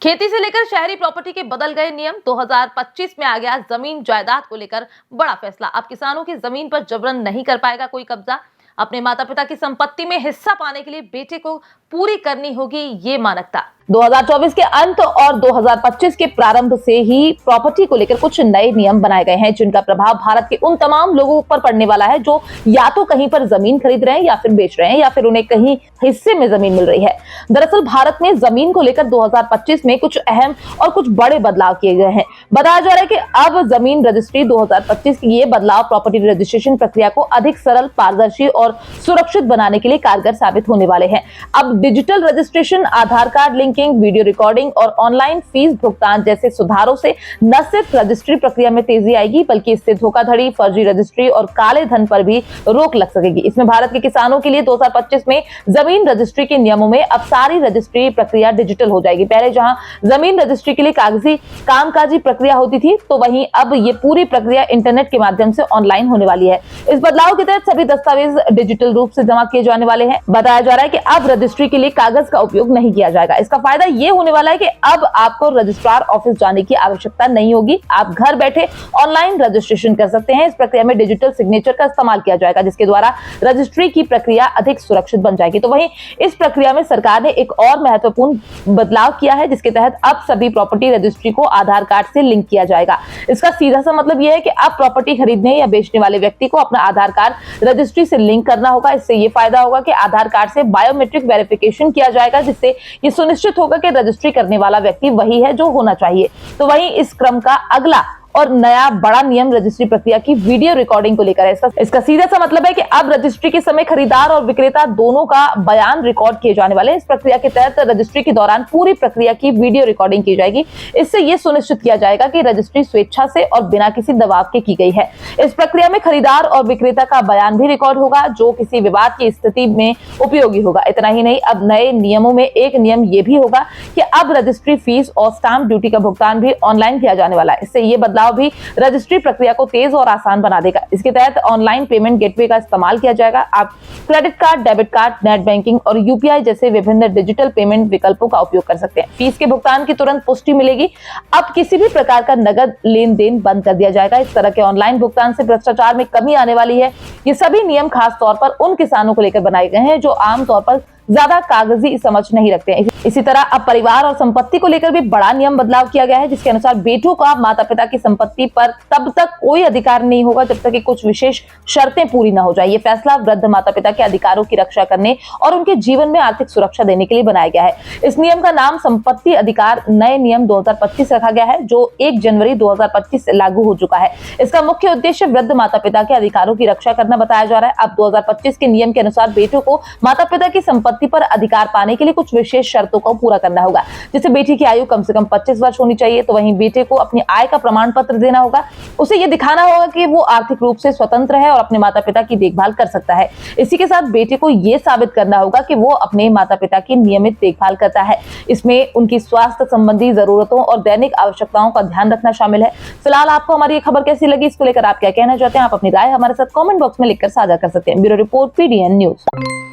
खेती से लेकर शहरी प्रॉपर्टी के बदल गए नियम। 2025 में आ गया जमीन जायदाद को लेकर बड़ा फैसला। अब किसानों की जमीन पर जबरन नहीं कर पाएगा कोई कब्जा। अपने माता पिता की संपत्ति में हिस्सा पाने के लिए बेटे को पूरी करनी होगी ये मानकता। 2024 के अंत और 2025 के प्रारंभ से ही प्रॉपर्टी को लेकर कुछ नए नियम बनाए गए हैं, जिनका प्रभाव भारत के उन तमाम लोगों पर पड़ने वाला है जो या तो कहीं पर जमीन खरीद रहे हैं या फिर बेच रहे हैं या फिर उन्हें कहीं हिस्से में जमीन मिल रही है। दरअसल भारत में जमीन को लेकर 2025 में कुछ अहम और कुछ बड़े बदलाव किए गए हैं। बताया जा रहा है कि अब जमीन रजिस्ट्री 2025 की ये बदलाव प्रॉपर्टी रजिस्ट्रेशन प्रक्रिया को अधिक सरल, पारदर्शी और सुरक्षित बनाने के लिए कारगर साबित होने वाले हैं। अब डिजिटल रजिस्ट्रेशन, आधार कार्ड लिंकिंग, वीडियो रिकॉर्डिंग और ऑनलाइन फीस भुगतान जैसे सुधारों से न सिर्फ रजिस्ट्री प्रक्रिया में तेजी आएगी, बल्कि इससे धोखाधड़ी, फर्जी रजिस्ट्री और काले धन पर भी रोक लग सकेगी। इसमें भारत के किसानों के लिए 2025 में जमीन रजिस्ट्री के नियमों में अब सारी रजिस्ट्री प्रक्रिया डिजिटल हो जाएगी। पहले जहां जमीन रजिस्ट्री के लिए कागजी कामकाजी प्रक्रिया होती थी, तो वहीं अब ये पूरी प्रक्रिया इंटरनेट के माध्यम से ऑनलाइन होने वाली है। इस बदलाव के तहत सभी दस्तावेज डिजिटल रूप से जमा किए जाने वाले हैं। बताया जा रहा है कि अब रजिस्ट्री के लिए कागज का उपयोग नहीं किया जाएगा। इसका फायदा ये होने वाला है कि अब आपको रजिस्ट्रार ऑफिस जाने की आवश्यकता नहीं होगी। आप घर बैठे ऑनलाइन रजिस्ट्रेशन कर सकते हैं। इस प्रक्रिया में डिजिटल सिग्नेचर का इस्तेमाल किया जाएगा, जिसके द्वारा रजिस्ट्री की प्रक्रिया अधिक सुरक्षित बन जाएगी। तो वहीं इस प्रक्रिया में सरकार ने एक और महत्वपूर्ण बदलाव किया है, जिसके तहत अब सभी प्रॉपर्टी रजिस्ट्री को आधार कार्ड से लिंक किया जाएगा। इसका सीधा सा मतलब यह है कि अब प्रॉपर्टी खरीदने या बेचने वाले व्यक्ति को अपना आधार कार्ड रजिस्ट्री से लिंक करना होगा। इससे ये फायदा होगा कि आधार कार्ड से बायोमेट्रिक वेरिफिकेशन किया जाएगा, जिससे ये सुनिश्चित होगा कि रजिस्ट्री करने वाला व्यक्ति वही है जो होना चाहिए। तो वहीं इस क्रम का अगला और नया बड़ा नियम रजिस्ट्री प्रक्रिया की वीडियो रिकॉर्डिंग को लेकर है। इसका सीधा सा मतलब है कि अब रजिस्ट्री के समय खरीदार और विक्रेता दोनों का बयान रिकॉर्ड किए जाने वाले हैं। इस प्रक्रिया के तहत रजिस्ट्री के दौरान पूरी प्रक्रिया की वीडियो रिकॉर्डिंग की जाएगी। इससे यह सुनिश्चित किया जाएगा कि रजिस्ट्री स्वेच्छा से और बिना किसी दबाव के की गई है। इस प्रक्रिया में खरीदार और विक्रेता का बयान भी रिकॉर्ड होगा, जो किसी विवाद की स्थिति में उपयोगी होगा। इतना ही नहीं, अब नए नियमों में एक नियम यह भी होगा कि अब रजिस्ट्री फीस और स्टाम्प ड्यूटी का भुगतान भी ऑनलाइन किया जाने वाला है। इससे यह बदलाव भी रजिस्ट्री प्रक्रिया को तेज और आसान बना देगा। इसके तहत ऑनलाइन पेमेंट गेटवे का इस्तेमाल किया जाएगा। आप credit card, debit card, net banking और यूपीआई जैसे विभिन्न डिजिटल पेमेंट विकल्पों का उपयोग कर सकते हैं। फीस के भुगतान की तुरंत पुष्टि मिलेगी। अब किसी भी प्रकार का नगद लेन देन बंद कर दिया जाएगा। इस तरह के ऑनलाइन भुगतान से भ्रष्टाचार में कमी आने वाली है। ये सभी नियम खास तौर पर उन किसानों को लेकर बनाए गए हैं जो आमतौर पर ज्यादा कागजी समझ नहीं रखते हैं। इसी तरह अब परिवार और संपत्ति को लेकर भी बड़ा नियम बदलाव किया गया है, जिसके अनुसार बेटों का माता पिता की संपत्ति पर तब तक कोई अधिकार नहीं होगा जब तक कि कुछ विशेष शर्तें पूरी न हो जाए। ये फैसला वृद्ध माता पिता के अधिकारों की रक्षा करने और उनके जीवन में आर्थिक सुरक्षा देने के लिए बनाया गया है। इस नियम का नाम संपत्ति अधिकार नए नियम 2025 रखा गया है, जो 1 जनवरी 2025 से लागू हो चुका है। इसका मुख्य उद्देश्य वृद्ध माता पिता के अधिकारों की रक्षा करना बताया जा रहा है। अब 2025 के नियम के अनुसार बेटों को माता पिता की संपत्ति पर अधिकार पाने के लिए कुछ विशेष शर्तों को पूरा करना होगा। जैसे बेटी की आयु कम से कम 25 वर्ष होनी चाहिए। तो वहीं बेटे को अपनी आय का प्रमाण पत्र देना होगा। उसे यह दिखाना होगा कि वो आर्थिक रूप से स्वतंत्र है और अपने माता पिता की देखभाल कर सकता है। इसी के साथ बेटे को यह साबित करना होगा कि वो अपने माता पिता की नियमित देखभाल करता है। इसमें उनकी स्वास्थ्य संबंधी जरूरतों और दैनिक आवश्यकताओं का ध्यान रखना शामिल है। फिलहाल आपको हमारी ये खबर कैसी लगी, इसको लेकर आप क्या कहना चाहते हैं, आप अपनी राय हमारे साथ कमेंट बॉक्स में लिखकर साझा कर सकते हैं। Bureau report, PDN news.